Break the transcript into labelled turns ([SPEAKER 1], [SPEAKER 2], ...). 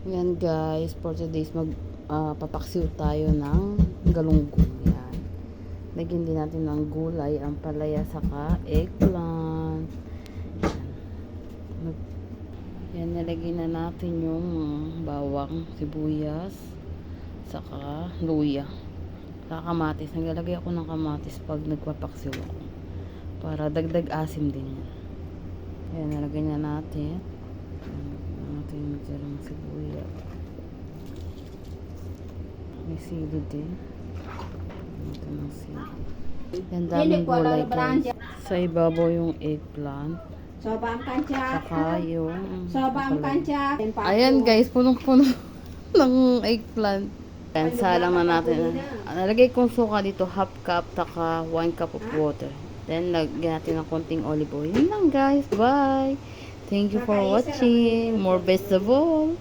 [SPEAKER 1] Yan guys, for today's papaksiw tayo ng galunggong. Yan. Lagyan din natin ng gulay, ang palaya, saka eggplant. Yan, nalagyan na natin yung bawang, sibuyas, saka luya. Saka kamatis. Naglalagay ako ng kamatis pag nagpapaksiw ako. Para dagdag asim din yan. Yan, nalagyan na natin. Natin yung sibuyas. May sili din. Natin ang sili. Yan, daming gulay guys. Sa ibabaw yung eggplant. Saka yung ayan guys, punong-puno ng eggplant. Yan, salang na natin. Nalagay kong suka dito, half cup, saka 1 cup of water. Then, lagyan natin ng konting olive oil. Yun lang guys, bye! Thank you for watching. More vegetable.